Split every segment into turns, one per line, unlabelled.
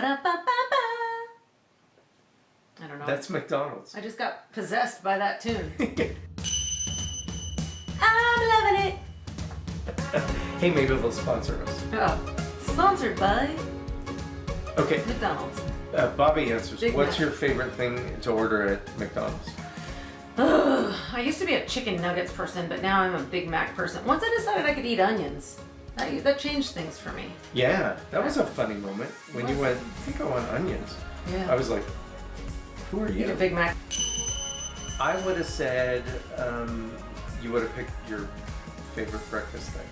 Ba-da-ba-ba-ba. I don't know.
That's McDonald's.
I just got possessed by that tune. I'm loving it.
Hey, maybe they'll sponsor us.
Oh, sponsored by
Okay.
McDonald's.
Bobbie answers.
Big
What's
Mac.
your favorite thing to order at McDonald's?
Ugh, I used to be a chicken nuggets person, but now I'm a Big Mac person. Once I decided I could eat onions, that changed things for me.
Yeah, that was a funny moment when you went, I think I want onions.
Yeah.
I was like, who are
Eat a
you?
Big Mac.
I would have said you would have picked your favorite breakfast thing.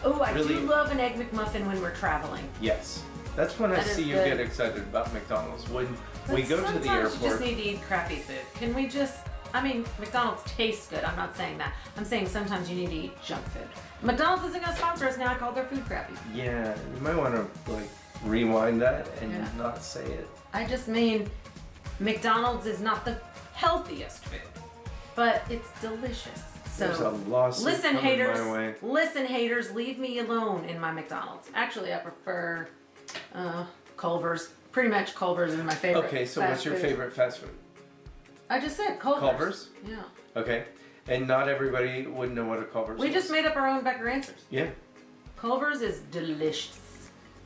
Oh, I
really,
do love an Egg McMuffin when we're traveling.
Yes. That's when I
That is
see you
good.
get excited about McDonald's. When
But
we go to the
sometimes
airport.
you just need to eat crappy food. Can we just... I mean, McDonald's tastes good. I'm not saying that. I'm saying sometimes you need to eat junk food. McDonald's isn't going to sponsor us now. I called their food crappy.
Yeah, you might want to like rewind that and
Yeah.
not say it.
I just mean McDonald's is not the healthiest food, but it's delicious.
There's a
So
lawsuit
listen,
coming
haters.
my way.
Listen, haters. Leave me alone in my McDonald's. Actually, I prefer Culver's. Pretty much Culver's is my favorite.
Okay, so
fast
what's your
food.
favorite fast food?
I just said Culver's.
Culver's?
Yeah.
Okay, and not everybody would know what a Culver's
We
is.
just made up our own Becker answers.
Yeah.
Culver's is delicious.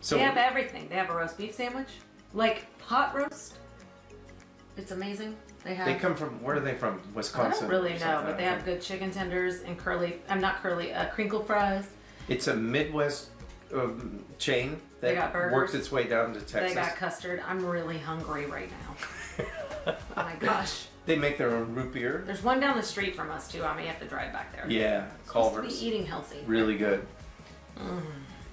So
They have everything. They have a roast beef sandwich, like hot roast. It's amazing. They have.
they come from, where are they from?
I
Wisconsin?
don't really
or
know,
something,
but they
I
have
think.
good chicken tenders and crinkle fries.
It's a Midwest chain
They
that
got burgers.
worked its way down to Texas.
They got custard. I'm really hungry right now. Oh my gosh.
They make their own root beer.
There's one down the street from us too. I may have to drive back there.
Yeah,
Supposed to
Culver's.
be eating healthy.
Really good.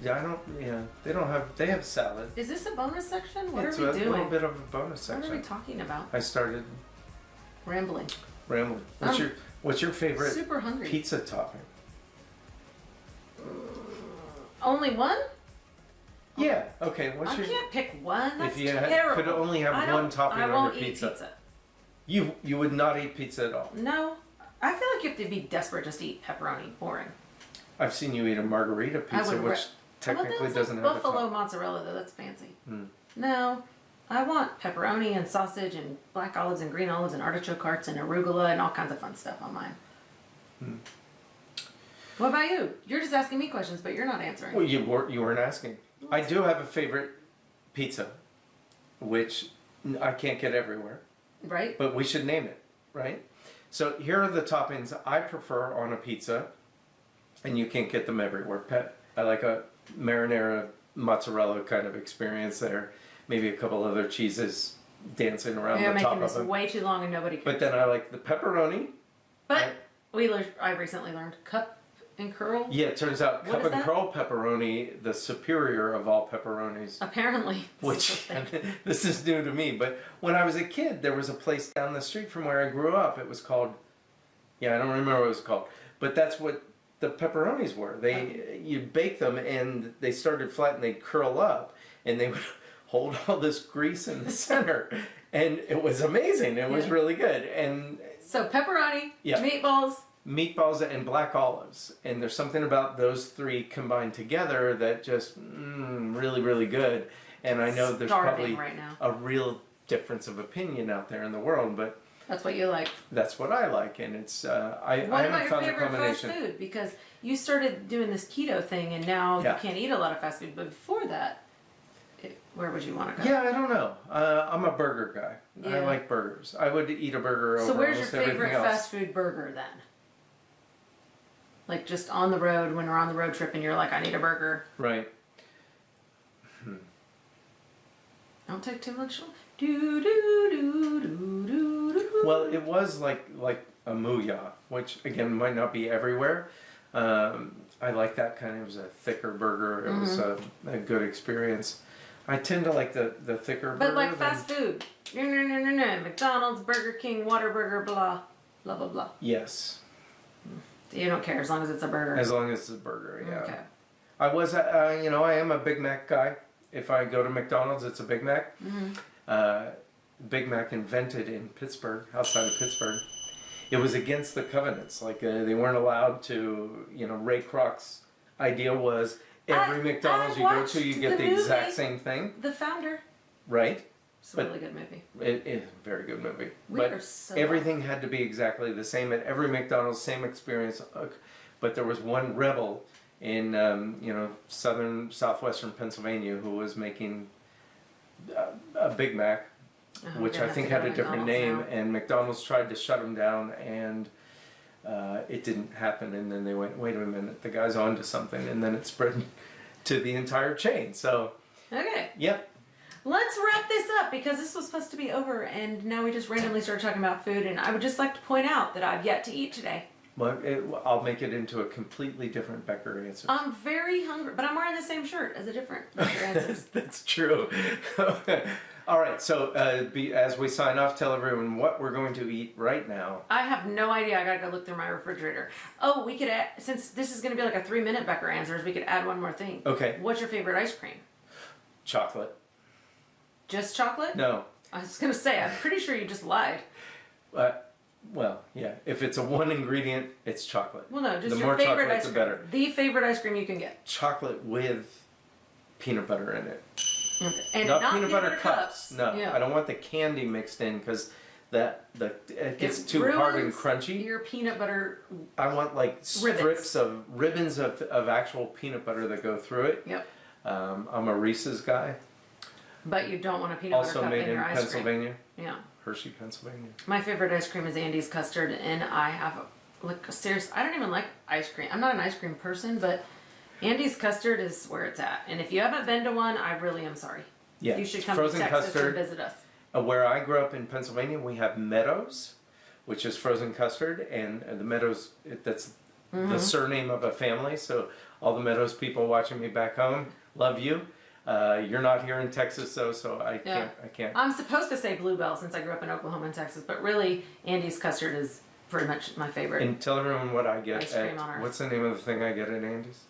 Yeah, they don't have, they have salad.
Is this a bonus section? What
It's
are
a
we
little
doing?
bit of a bonus
What are we
section.
talking about?
I started
Rambling.
rambling. What's your favorite
Super hungry.
pizza topping?
Only one?
Yeah. Okay.
I can't pick one. That's
if you
terrible.
could only
I
have
don't-
one topping
I
on
won't
your
eat
pizza, you would not eat pizza at all.
No. I feel like you have to be desperate just to eat pepperoni. Boring.
I've seen you eat a margarita pizza,
would
which technically
that's
doesn't
like
have a
buffalo
top.
mozzarella though. That's fancy.
Hmm.
No. I want pepperoni and sausage and black olives and green olives and artichoke hearts and arugula and all kinds of fun stuff on mine.
Hmm.
What about you? You're just asking me questions, but you're not answering.
Well, you weren't asking. I do have a favorite pizza, which I can't get everywhere,
Right?
but we should name it, right? So here are the toppings I prefer on a pizza, and you can't get them everywhere. I like a marinara mozzarella kind of experience there. Maybe a couple other cheeses dancing around
You're
the top
making
of
this
it.
way too long and nobody cares.
But then I like the pepperoni.
But I recently learned cup and curl.
Yeah, it turns out
What
cup
is
and
that?
curl pepperoni, the superior of all pepperonis.
Apparently.
Which, this is new to me, but when I was a kid, there was a place down the street from where I grew up. It was called, I don't remember what it was called, but that's what the pepperonis were. You'd bake them and they started flat and they'd curl up and they would hold all this grease in the center. And it was amazing. It was really good. And
So pepperoni,
Yeah.
meatballs,
and black olives, and there's something about those three combined together that just really, really good. And I know there's
Starving
probably
right now.
a real difference of opinion out there in the world, but
That's what you like.
that's what I like, and it's I
What
haven't
about your
found the
favorite fast
combination.
food? Because you started doing this keto thing and now
Yeah.
you can't eat a lot of fast food. But before that, where would you want to go?
Yeah, I don't know. I'm a burger guy. I
Yeah.
like burgers. I would eat a burger
So
over
where's your
almost everything
favorite
else.
fast food burger then? Like just on the road, when we're on the road trip and you're like, I need a burger.
Right.
Don't take too much. Do, do, do, do, do, do.
Well, it was like a Mooyah, which again might not be everywhere. I like that kind of. It was a thicker burger. It was a good experience. I tend to like the thicker burger.
But like
than-
fast food. No. McDonald's, Burger King, Whataburger, blah, blah, blah, blah.
Yes,
You don't care as long as it's a burger.
as long as it's a burger. Yeah.
Okay.
I was, I am a Big Mac guy. If I go to McDonald's, it's a Big Mac. Big Mac invented in Pittsburgh, outside of Pittsburgh. It was against the covenants. Like they weren't allowed to. Ray Kroc's idea was every McDonald's you go to, you get the exact same thing.
The founder.
Right?
It's a
But-
really good movie.
It is a very good movie.
We
but
are so
everything had to be exactly the same at every McDonald's, same experience. But there was one rebel in southwestern Pennsylvania who was making a Big Mac,
Oh,
which
we're gonna
I think
have
had
to
a
go to
different
McDonald's
name, and McDonald's tried to shut him down, and it didn't happen. And then they went, wait a minute, the guy's on to something, and then it spread to the entire chain. So,
now. Okay.
yep.
Let's wrap this up because this was supposed to be over and now we just randomly started talking about food, and I would just like to point out that I've yet to eat today.
Well, I'll make it into a completely different Becker answer.
I'm very hungry, but I'm wearing the same shirt as a different Becker answer.
That's true. All right, so as we sign off, tell everyone what we're going to eat right now.
I have no idea. I gotta go look through my refrigerator. Oh, we could add, since this is gonna be like a 3-minute Becker answers, we could add one more thing.
Okay.
What's your favorite ice cream?
Chocolate.
Just chocolate?
No.
I was gonna say, I'm pretty sure you just lied.
Well, yeah. If it's a one ingredient, it's chocolate.
Well, no, just
The
your
more
favorite
chocolate,
ice
the
cream.
better.
The favorite ice cream you can get.
Chocolate with peanut butter in it.
Okay. And
Not peanut butter cups. No,
Yeah.
I don't want the candy mixed in because it gets
It
too hard and
ruins
crunchy.
Your peanut butter.
I want like ribbons of actual peanut butter that go through it.
Yep.
I'm a Reese's guy.
But you don't want a peanut butter
Also
cup
made
in
in
your ice
Pennsylvania.
cream. Yeah.
Hershey, Pennsylvania.
My favorite ice cream is Andy's custard, and I have I don't even like ice cream. I'm not an ice cream person, but Andy's custard is where it's at. And if you haven't been to one, I really am sorry.
Yeah,
You should come
frozen
to Texas
custard.
and visit us.
Where I grew up in Pennsylvania, we have Meadows, which is frozen custard, and the Meadows, that's the surname of a family. So all the Meadows people watching me back home, love you. You're not here in Texas though, so I can't.
I'm supposed to say Bluebell since I grew up in Oklahoma and Texas, but really Andy's custard is pretty much my favorite.
And tell everyone what I get
Ice cream on Earth.
what's the name of the thing I get at Andy's?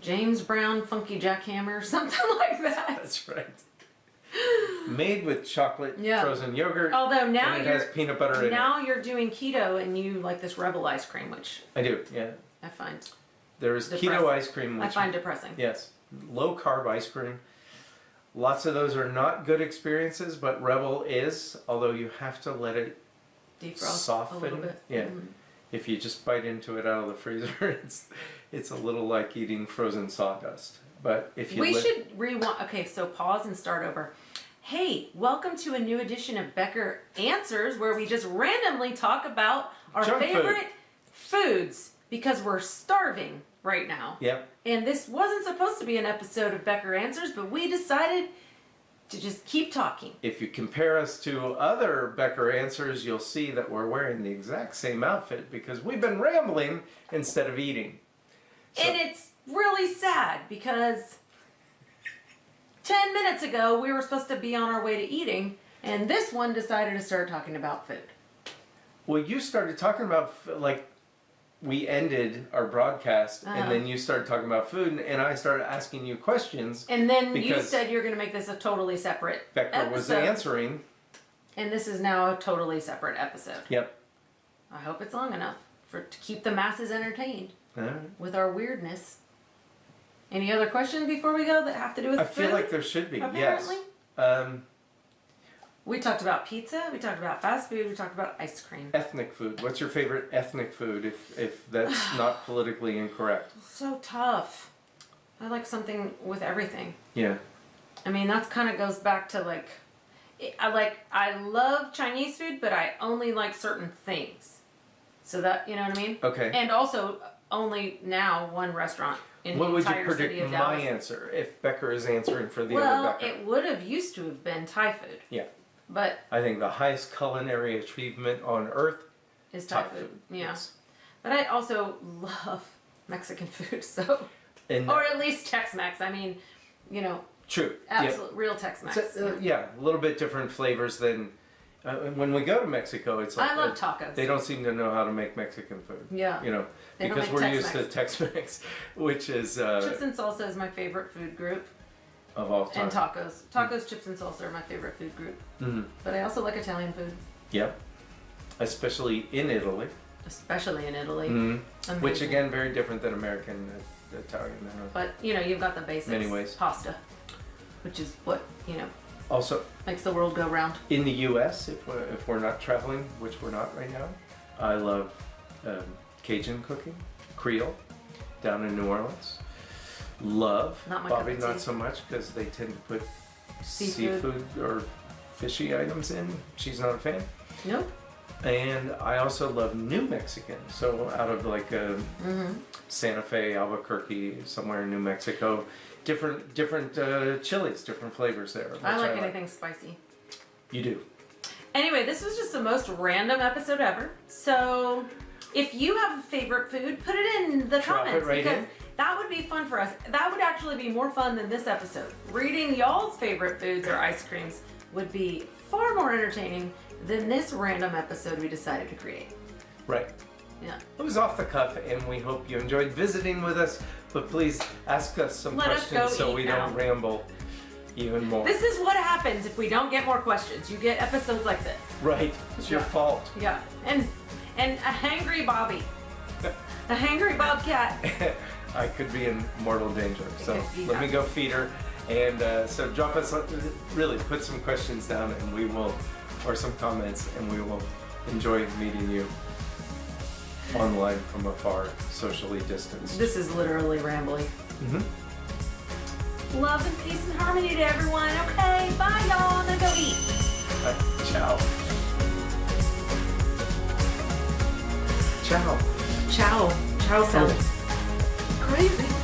James Brown Funky Jackhammer, something like that.
That's right. Made with chocolate,
Yeah.
frozen yogurt.
Although now
and it has peanut butter in it.
now you're doing keto and you like this Rebel ice cream, which
I do, yeah.
I find
There is
Depressing.
keto ice cream,
I
which
find depressing.
yes, low carb ice cream. Lots of those are not good experiences, but Rebel is, although you have to let it
Defrost
soften.
a little bit.
Yeah.
Mhm.
If you just bite into it out of the freezer, it's a little like eating frozen sawdust. But if you
We should rewind. Okay, so pause and start over. Hey, welcome to a new edition of Becker Answers, where we just randomly talk about our
Junk food.
favorite foods because we're starving right now.
Yep.
And this wasn't supposed to be an episode of Becker Answers, but we decided to just keep talking.
If you compare us to other Becker answers, you'll see that we're wearing the exact same outfit because we've been rambling instead of eating. So-
And it's really sad because 10 minutes ago we were supposed to be on our way to eating, and this one decided to start talking about food.
Well, you started talking about, like, we ended our broadcast,
Uh-huh.
and then you started talking about food, and I started asking you questions.
And then you
Because-
said you're going to make this a totally separate
Becker was
episode.
answering.
And this is now a totally separate episode.
Yep.
I hope it's long enough to keep the masses entertained
All right.
with our weirdness. Any other questions before we go that have to do with
I
food?
feel like there should be,
apparently?
yes.
We talked about pizza, we talked about fast food, we talked about ice cream.
Ethnic food. What's your favorite ethnic food, if that's not politically incorrect?
So tough. I like something with everything.
Yeah.
I mean, that kind of goes back to like, I love Chinese food, but I only like certain things. So that, you know what I mean?
Okay.
And also, only now one restaurant in
What
the
would you
entire city
predict
of
my
Dallas.
answer if Becker is answering for the
Well,
other Becker?
it would have used to have been Thai food.
Yeah.
But
I think the highest culinary achievement on earth,
is Thai,
Thai
food.
food.
Yeah.
Yes.
But I also love Mexican food, so.
And
Or at least Tex-Mex. I mean, you know,
true.
absolute real Tex-Mex.
So, yeah, a little bit different flavors than when we go to Mexico. It's like
I love tacos.
they don't seem to know how to make Mexican food.
Yeah.
You know,
They don't
because
make
we're used to
Tex-Mex.
Tex-Mex, which is
Chips and salsa is my favorite food group.
of all time.
And tacos. Tacos, chips, and salsa are my favorite food group.
Mhm.
But I also like Italian food,
Yep. Especially in Italy.
especially in Italy.
Mhm.
Amazing.
Which again, very different than American Italian.
But, you know, you've got the basics.
Many ways.
Pasta. which is what,
Also,
makes the world go round.
in the U.S., if we're not traveling, which we're not right now, I love Cajun cooking, Creole, down in New Orleans. Love.
Not my
Bobbie,
cup of
not
tea.
so much because they tend to put
Seafood.
seafood or fishy items in. She's not a fan.
Nope.
And I also love New Mexican. So out of like
Mm-hmm.
Santa Fe, Albuquerque, somewhere in New Mexico, different chilies, different flavors there. Which
I like anything spicy.
You do.
Anyway, this was just the most random episode ever. So if you have a favorite food, put it in the
Drop
comments
it right
because
in.
that would be fun for us. That would actually be more fun than this episode. Reading y'all's favorite foods or ice creams would be far more entertaining than this random episode we decided to create.
Right.
Yeah.
It was off the cuff, and we hope you enjoyed visiting with us. But please ask us some
Let us
questions
go
so
eat
we
now.
don't ramble even more.
This is what happens if we don't get more questions. You get episodes like this.
Right. It's your
Yeah.
fault.
Yeah. And a hangry Bobbie. A hangry Bobcat.
I could be in mortal danger. So
could be
let me
that.
go feed her. And so drop us, really put some questions down, and we will, or some comments, and we will enjoy meeting you online from afar, socially distanced.
This is literally rambling.
Mm-hmm.
Love and peace and harmony to everyone. Okay, bye y'all. I'm gonna go eat.
Ciao. Ciao.
Ciao. Ciao sounds crazy.